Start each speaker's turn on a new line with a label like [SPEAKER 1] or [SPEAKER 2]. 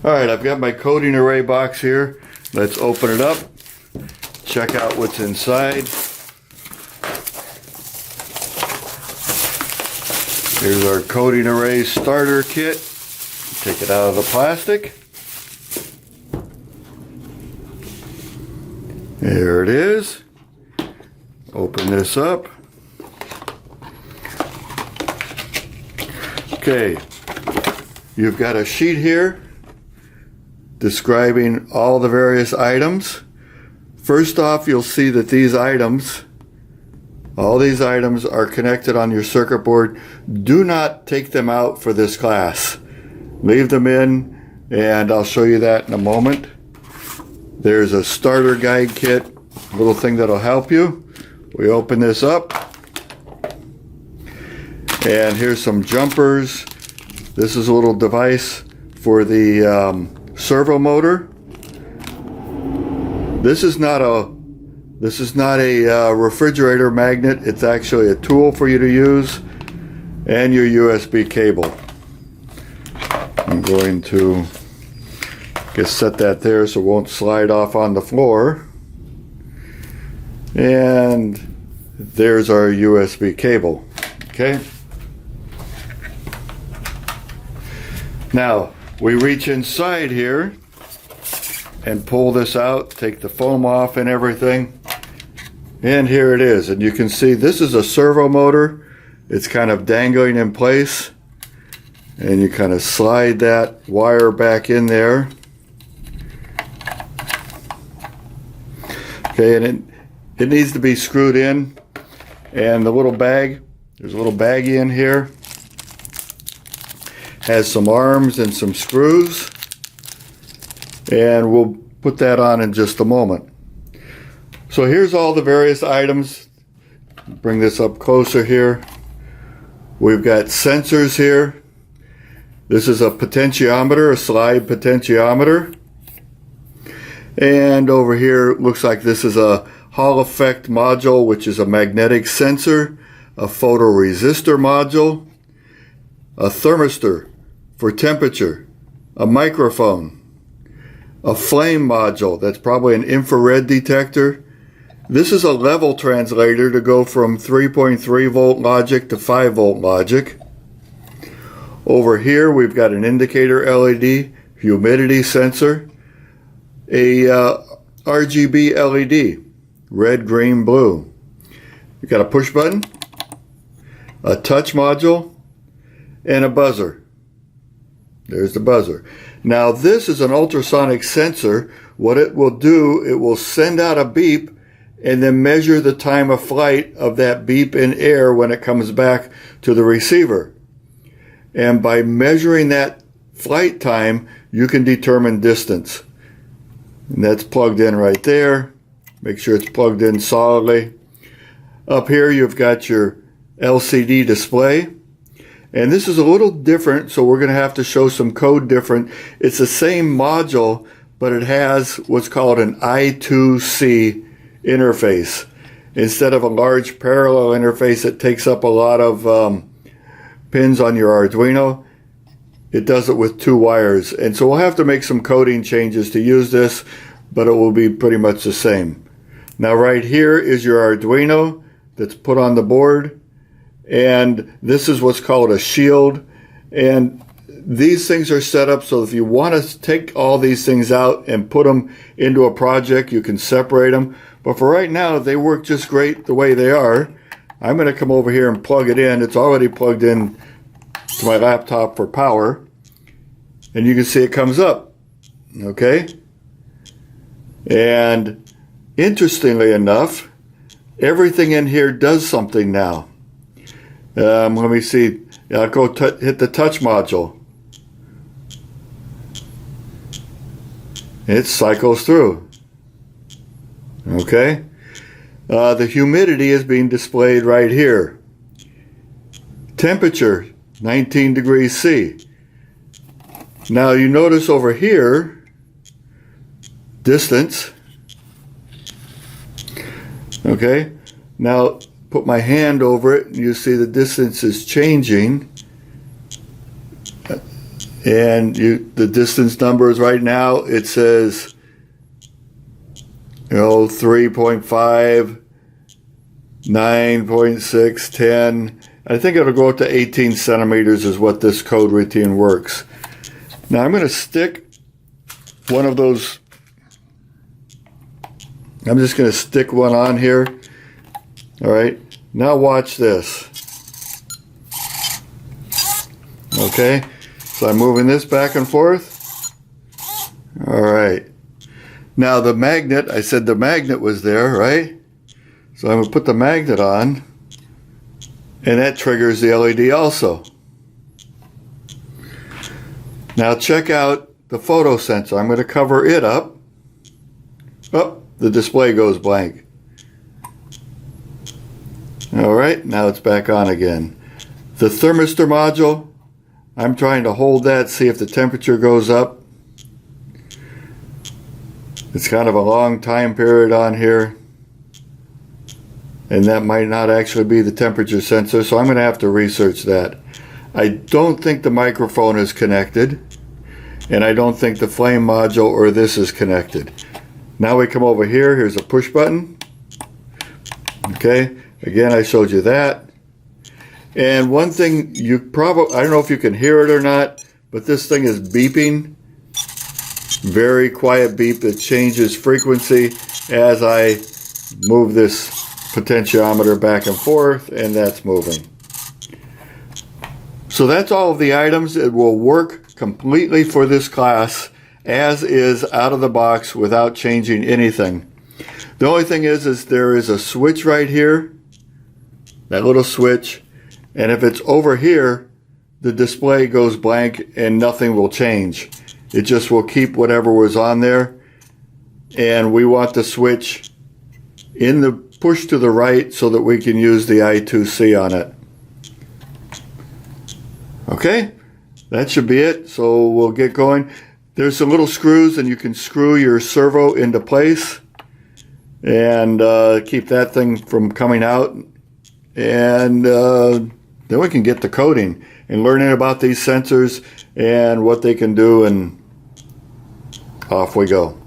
[SPEAKER 1] Alright, I've got my coding array box here. Let's open it up, check out what's inside. Here's our coding array starter kit. Take it out of the plastic. There it is. Open this up. Okay, you've got a sheet here describing all the various items. First off, you'll see that these items, all these items are connected on your circuit board. Do not take them out for this class. Leave them in, and I'll show you that in a moment. There's a starter guide kit, a little thing that'll help you. We open this up, and here's some jumpers. This is a little device for the servo motor. This is not a refrigerator magnet. It's actually a tool for you to use, and your USB cable. I'm going to just set that there so it won't slide off on the floor. And there's our USB cable. Okay. Now we reach inside here and pull this out, take the foam off and everything. And here it is. And you can see this is a servo motor. It's kind of dangling in place. And you kind of slide that wire back in there. Okay, and it needs to be screwed in. And the little bag, there's a little baggie in here. Has some arms and some screws. And we'll put that on in just a moment. So here's all the various items. Bring this up closer here. We've got sensors here. This is a potentiometer, a slide potentiometer. And over here it looks like this is a Hall effect module, which is a magnetic sensor, a photoresistor module, a thermistor for temperature, a microphone, a flame module, that's probably an infrared detector. This is a level translator to go from 3.3 volt logic to 5 volt logic. Over here we've got an indicator LED, humidity sensor, a RGB LED, red, green, blue. You've got a push button, a touch module, and a buzzer. There's the buzzer. Now this is an ultrasonic sensor. What it will do, it will send out a beep and then measure the time of flight of that beep in air when it comes back to the receiver. And by measuring that flight time, you can determine distance. And that's plugged in right there. Make sure it's plugged in solidly. Up here you've got your LCD display. And this is a little different, so we're going to have to show some code different. It's the same module, but it has what's called an I2C interface. Instead of a large parallel interface that takes up a lot of pins on your Arduino, it does it with 2 wires. And so we'll have to make some coding changes to use this, but it will be pretty much the same. Now right here is your Arduino that's put on the board. And this is what's called a shield. And these things are set up so if you want to take all these things out and put them into a project, you can separate them. But for right now, they work just great the way they are. I'm going to come over here and plug it in. It's already plugged in to my laptop for power. And you can see it comes up. Okay? And interestingly enough, everything in here does something now. Let me see. I'll go hit the touch module. It cycles through. Okay. The humidity is being displayed right here. Temperature, 19 degrees C. Now you notice over here, distance. Okay. Now put my hand over it and you see the distance is changing. And the distance numbers right now, it says 3.5, 9.6, 10. I think it'll go up to 18 centimeters is what this code routine works. Now I'm going to stick one of those. I'm just going to stick one on here. All right. Now watch this. Okay. So I'm moving this back and forth. All right. Now the magnet, I said the magnet was there, right? So I'm going to put the magnet on, and that triggers the LED also. Now check out the photo sensor. I'm going to cover it up. Oh, the display goes blank. All right, now it's back on again. The thermistor module, I'm trying to hold that, see if the temperature goes up. It's kind of a long time period on here, and that might not actually be the temperature sensor, so I'm going to have to research that. I don't think the microphone is connected, and I don't think the flame module or this is connected. Now we come over here, here's a push button. Okay, again I showed you that. And one thing you probably, I don't know if you can hear it or not, but this thing is beeping. Very quiet beep that changes frequency as I move this potentiometer back and forth, and that's moving. So that's all of the items. It will work completely for this class as is out of the box without changing anything. The only thing is there is a switch right here, that little switch, and if it's over here, the display goes blank and nothing will change. It just will keep whatever was on there, and we want the switch in the push to the right so that we can use the I2C on it. Okay, that should be it. So we'll get going. There's some little screws, and you can screw your servo into place and keep that thing from coming out. And then we can get to coding and learning about these sensors and what they can do, and off we go.